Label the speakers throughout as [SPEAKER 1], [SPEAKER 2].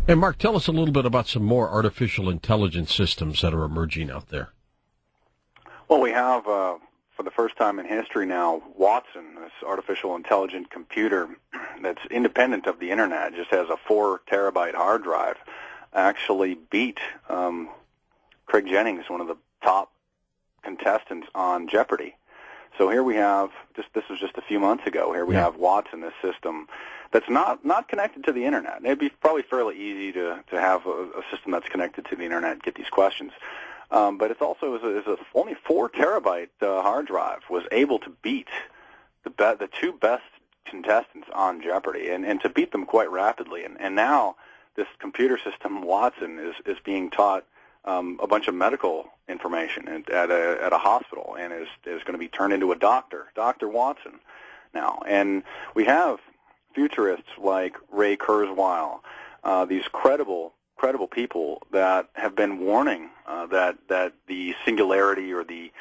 [SPEAKER 1] Hey, Mark, tell us a little bit about some more artificial intelligence systems that are emerging out there.
[SPEAKER 2] Well, we have, for the first time in history now, Watson, this artificial intelligent computer that's independent of the Internet, just has a 4-terabyte hard drive, actually beat Craig Jennings, one of the top contestants on Jeopardy! So here we have, this was just a few months ago, here we have Watson, this system that's not connected to the Internet. It'd be probably fairly easy to have a system that's connected to the Internet and get these questions. But it's also is a only 4-terabyte hard drive was able to beat the two best contestants on Jeopardy! And to beat them quite rapidly. And now this computer system, Watson, is being taught a bunch of medical information at a hospital, and is going to be turned into a doctor, Dr. Watson, now. And we have futurists like Ray Kurzweil, these credible people that have been warning that the singularity or the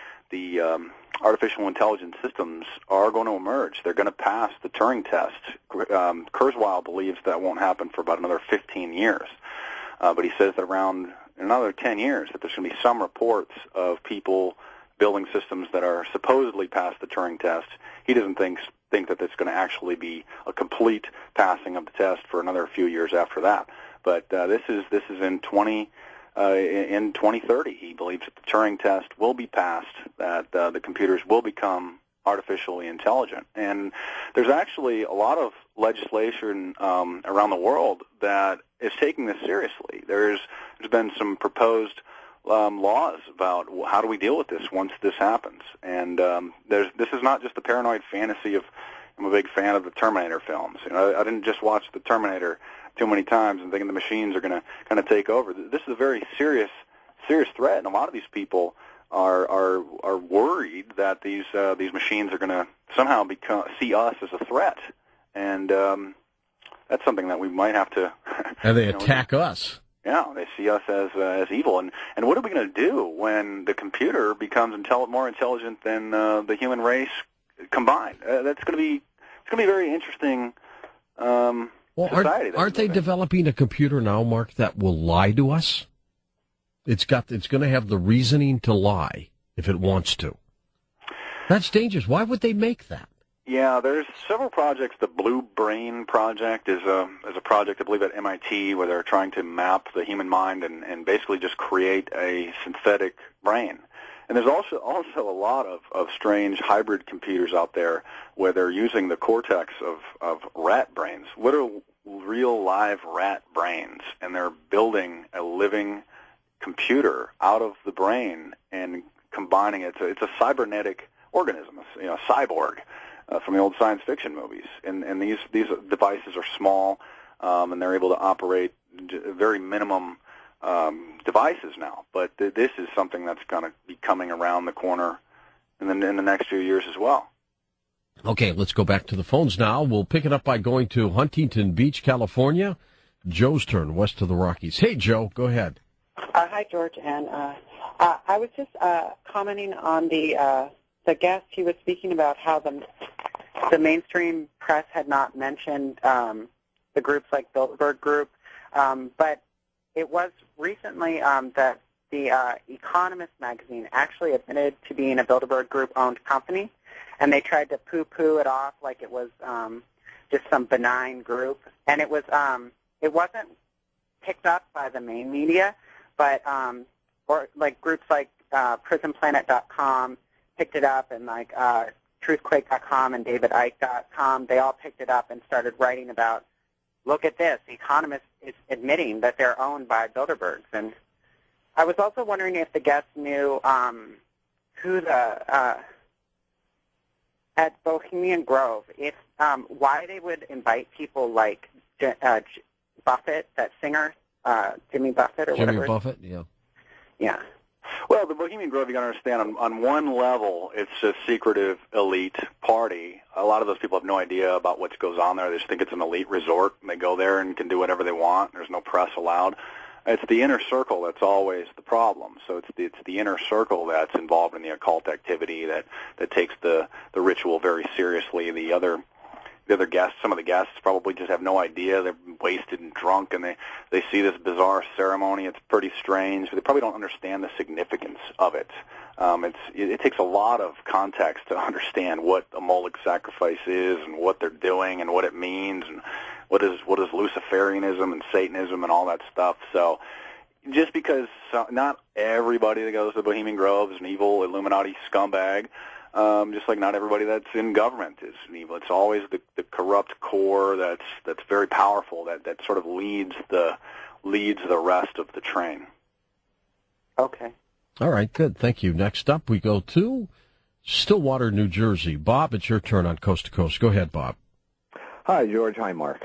[SPEAKER 2] artificial intelligence systems are going to emerge. They're going to pass the Turing test. Kurzweil believes that won't happen for about another 15 years, but he says that around another 10 years that there's going to be some reports of people building systems that are supposedly past the Turing test. He doesn't think that there's going to actually be a complete passing of the test for another few years after that. But this is in 2030. He believes that the Turing test will be passed, that the computers will become artificially intelligent. And there's actually a lot of legislation around the world that is taking this seriously. There's been some proposed laws about how do we deal with this once this happens. And this is not just the paranoid fantasy of, I'm a big fan of the Terminator films. You know, I didn't just watch the Terminator too many times and thinking the machines are going to kind of take over. This is a very serious threat, and a lot of these people are worried that these machines are going to somehow see us as a threat, and that's something that we might have to.
[SPEAKER 1] And they attack us.
[SPEAKER 2] Yeah, they see us as evil, and what are we going to do when the computer becomes more intelligent than the human race combined? It's going to be very interesting.
[SPEAKER 1] Well, aren't they developing a computer now, Mark, that will lie to us? It's going to have the reasoning to lie if it wants to. That's dangerous. Why would they make that?
[SPEAKER 2] Yeah, there's several projects. The Blue Brain Project is a project, I believe, at MIT where they're trying to map the human mind and basically just create a synthetic brain. And there's also a lot of strange hybrid computers out there where they're using the cortex of rat brains, literal real live rat brains, and they're building a living computer out of the brain and combining it. It's a cybernetic organism, a cyborg from the old science fiction movies. And these devices are small, and they're able to operate very minimum devices now. But this is something that's going to be coming around the corner in the next few years as well.
[SPEAKER 1] Okay, let's go back to the phones now. We'll pick it up by going to Huntington Beach, California. Joe's turn, west of the Rockies. Hey, Joe, go ahead.
[SPEAKER 3] Hi, George. And I was just commenting on the guest. He was speaking about how the mainstream press had not mentioned the groups like Bilderberg Group, but it was recently that the Economist magazine actually admitted to being a Bilderberg Group-owned company, and they tried to poo-poo it off like it was just some benign group. And it wasn't picked up by the main media, but or like groups like PrisonPlanet.com picked it up, and like TruthQuake.com and DavidIcke.com, they all picked it up and started writing about, look at this, The Economist is admitting that they're owned by Bilderbergs. And I was also wondering if the guests knew who at Bohemian Grove, why they would invite people like Buffett, that singer, Jimmy Buffett or whatever.
[SPEAKER 1] Jimmy Buffett, yeah.
[SPEAKER 3] Yeah.
[SPEAKER 2] Well, the Bohemian Grove, you got to understand, on one level, it's a secretive elite party. A lot of those people have no idea about what goes on there. They just think it's an elite resort, and they go there and can do whatever they want. There's no press allowed. It's the inner circle that's always the problem. So it's the inner circle that's involved in the occult activity that takes the ritual very seriously. The other other guests, some of the guests probably just have no idea. They're wasted and drunk, and they see this bizarre ceremony. It's pretty strange, but they probably don't understand the significance of it. It takes a lot of context to understand what a Moloch sacrifice is and what they're doing and what it means and what is Luciferianism and Satanism and all that stuff. So just because not everybody that goes to the Bohemian Grove is an evil Illuminati scumbag, just like not everybody that's in government is an evil. It's always the corrupt core that's very powerful that sort of leads the rest of the train.
[SPEAKER 3] Okay.
[SPEAKER 1] All right, good. Thank you. Next up, we go to Stillwater, New Jersey. Bob, it's your turn on Coast to Coast. Go ahead, Bob.
[SPEAKER 4] Hi, George. Hi, Mark.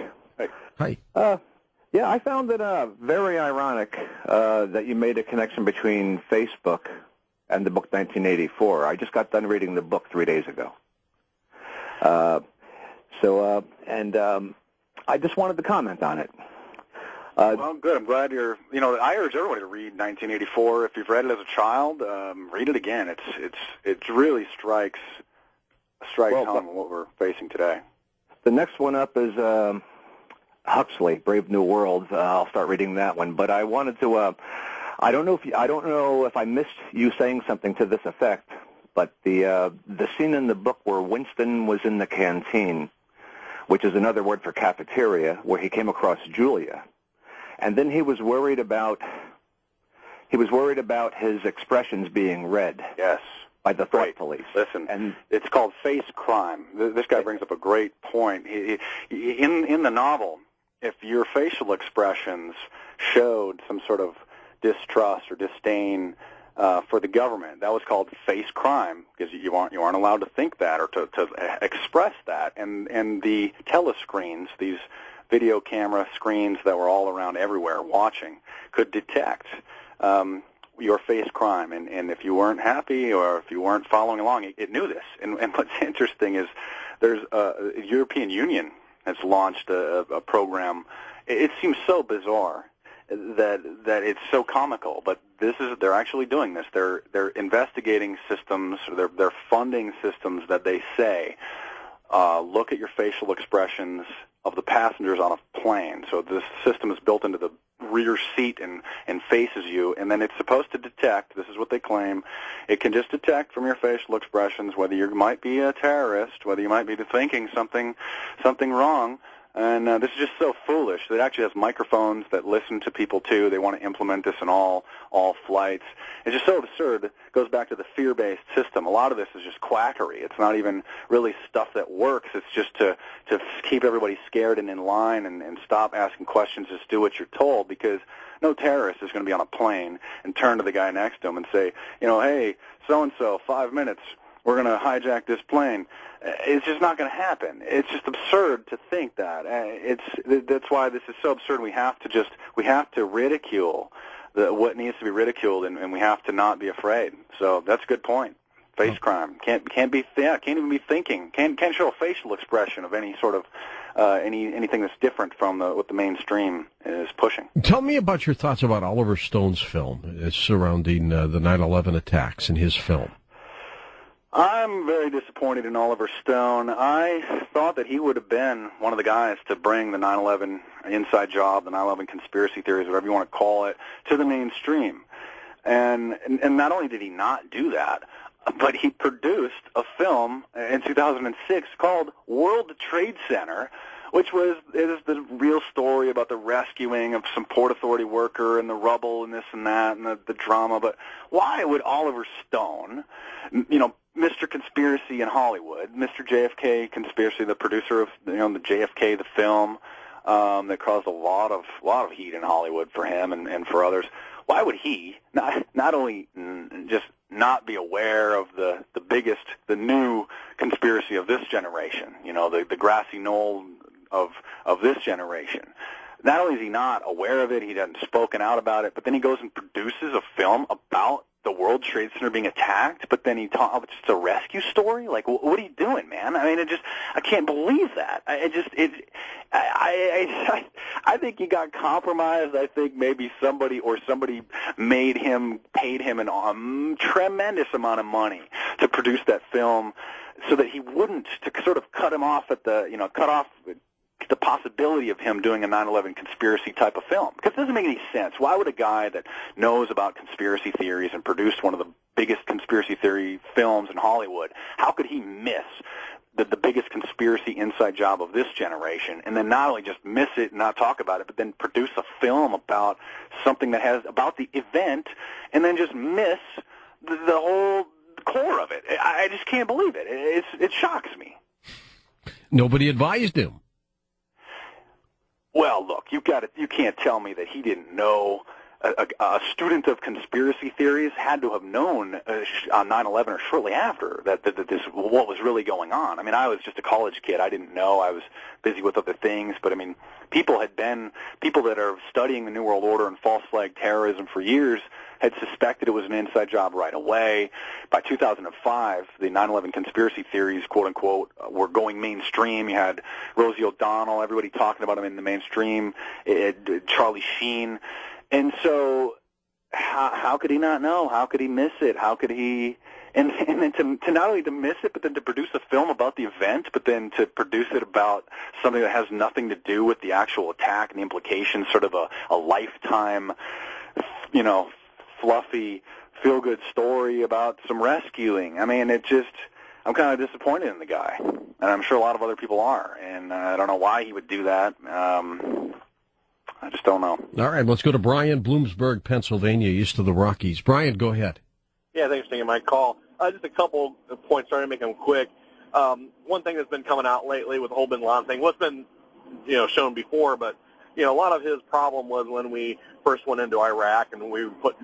[SPEAKER 1] Hi.
[SPEAKER 4] Yeah, I found it very ironic that you made a connection between Facebook and the book 1984. I just got done reading the book 3 days ago. I just wanted to comment on it.
[SPEAKER 2] Well, good. I'm glad you're. I urge everybody to read 1984. If you've read it as a child, read it again. It really strikes home what we're facing today.
[SPEAKER 4] The next one up is Huxley, Brave New World. I'll start reading that one. But I wanted to. I don't know if I missed you saying something to this effect. But the scene in the book where Winston was in the canteen, which is another word for cafeteria, where he came across Julia. And then he was worried about his expressions being read.
[SPEAKER 2] Yes.
[SPEAKER 4] By the thought police.
[SPEAKER 2] Listen, and it's called face crime. This guy brings up a great point. In the novel, if your facial expressions showed some sort of distrust or disdain for the government, that was called face crime, because you aren't allowed to think that or to express that. And the telescreens, these video camera screens that were all around everywhere watching, could detect your face crime. And if you weren't happy or if you weren't following along, it knew this. And what's interesting is there's the European Union has launched a program. It seems so bizarre that it's so comical, but they're actually doing this. They're investigating systems, or they're funding systems that they say look at your facial expressions of the passengers on a plane. So this system is built into the rear seat and faces you, and then it's supposed to detect, this is what they claim, it can just detect from your facial expressions whether you might be a terrorist, whether you might be thinking something wrong. And this is just so foolish. It actually has microphones that listen to people, too. They want to implement this in all flights. It's just so absurd. It goes back to the fear-based system. A lot of this is just quackery. It's not even really stuff that works. It's just to keep everybody scared and in line and stop asking questions. Just do what you're told, because no terrorist is going to be on a plane and turn to the guy next to him and say, hey, so-and-so, 5 minutes, we're going to hijack this plane. It's just not going to happen. It's just absurd to think that. That's why this is so absurd. We have to ridicule what needs to be ridiculed, and we have to not be afraid. So that's a good point. Face crime can't even be thinking. Can't show a facial expression of any sort of anything that's different from what the mainstream is pushing.
[SPEAKER 1] Tell me about your thoughts about Oliver Stone's film surrounding the 9/11 attacks in his film.
[SPEAKER 2] I'm very disappointed in Oliver Stone. I thought that he would have been one of the guys to bring the 9/11 inside job, the 9/11 conspiracy theories, whatever you want to call it, to the mainstream. And not only did he not do that, but he produced a film in 2006 called World Trade Center, which is the real story about the rescuing of some Port Authority worker and the rubble and this and that and the drama. But why would Oliver Stone, Mr. Conspiracy in Hollywood, Mr. JFK Conspiracy, the producer of the JFK the film, that caused a lot of heat in Hollywood for him and for others. Why would he not only just not be aware of the new conspiracy of this generation, the grassy knoll of this generation? Not only is he not aware of it, he hasn't spoken out about it, but then he goes and produces a film about the World Trade Center being attacked, but then it's just a rescue story? Like, what are you doing, man? I mean, I can't believe that. I think he got compromised. I think maybe somebody paid him a tremendous amount of money to produce that film so that he wouldn't, to sort of cut him off at the, cut off the possibility of him doing a 9/11 conspiracy type of film. Because it doesn't make any sense. Why would a guy that knows about conspiracy theories and produced one of the biggest conspiracy theory films in Hollywood, how could he miss the biggest conspiracy inside job of this generation, and then not only just miss it and not talk about it, but then produce a film about something that has, about the event, and then just miss the whole core of it? I just can't believe it. It shocks me.
[SPEAKER 1] Nobody advised him.
[SPEAKER 2] Well, look, you can't tell me that he didn't know. A student of conspiracy theories had to have known on 9/11 or shortly after that this, what was really going on. I mean, I was just a college kid. I didn't know. I was busy with other things. But I mean, people that are studying the New World Order and false flag terrorism for years had suspected it was an inside job right away. By 2005, the 9/11 conspiracy theories, quote unquote, were going mainstream. You had Rosie O'Donnell, everybody talking about him in the mainstream, Charlie Sheen. And so how could he not know? How could he miss it? How could he, and then to not only to miss it, but then to produce a film about the event, but then to produce it about something that has nothing to do with the actual attack and the implications, sort of a lifetime, fluffy, feel-good story about some rescuing. I mean, I'm kind of disappointed in the guy, and I'm sure a lot of other people are, and I don't know why he would do that. I just don't know.
[SPEAKER 1] All right, let's go to Brian, Bloomsburg, Pennsylvania, east of the Rockies. Brian, go ahead.
[SPEAKER 5] Yeah, thanks for taking my call. Just a couple of points, trying to make them quick. One thing that's been coming out lately with the whole bin Laden thing, what's been shown before, but a lot of his problem was when we first went into Iraq and we put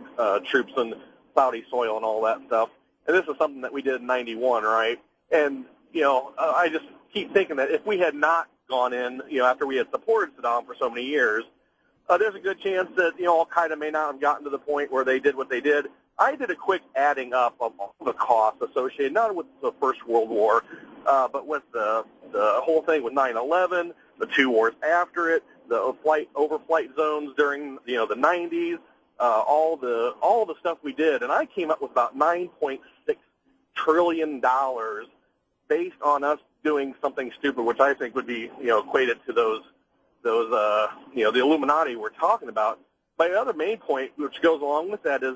[SPEAKER 5] troops in Saudi soil and all that stuff. And this is something that we did in '91, right? And I just keep thinking that if we had not gone in, after we had supported Saddam for so many years, there's a good chance that, Al-Qaeda may not have gotten to the point where they did what they did. I did a quick adding up of all the costs associated, not with the First World War, but with the whole thing with 9/11, the two wars after it, the overflight zones during, the 90s, all the stuff we did. And I came up with about $9.6 trillion based on us doing something stupid, which I think would be, equated to those the Illuminati we're talking about. My other main point, which goes along with that, is,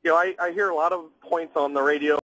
[SPEAKER 5] I hear a lot of points on the radio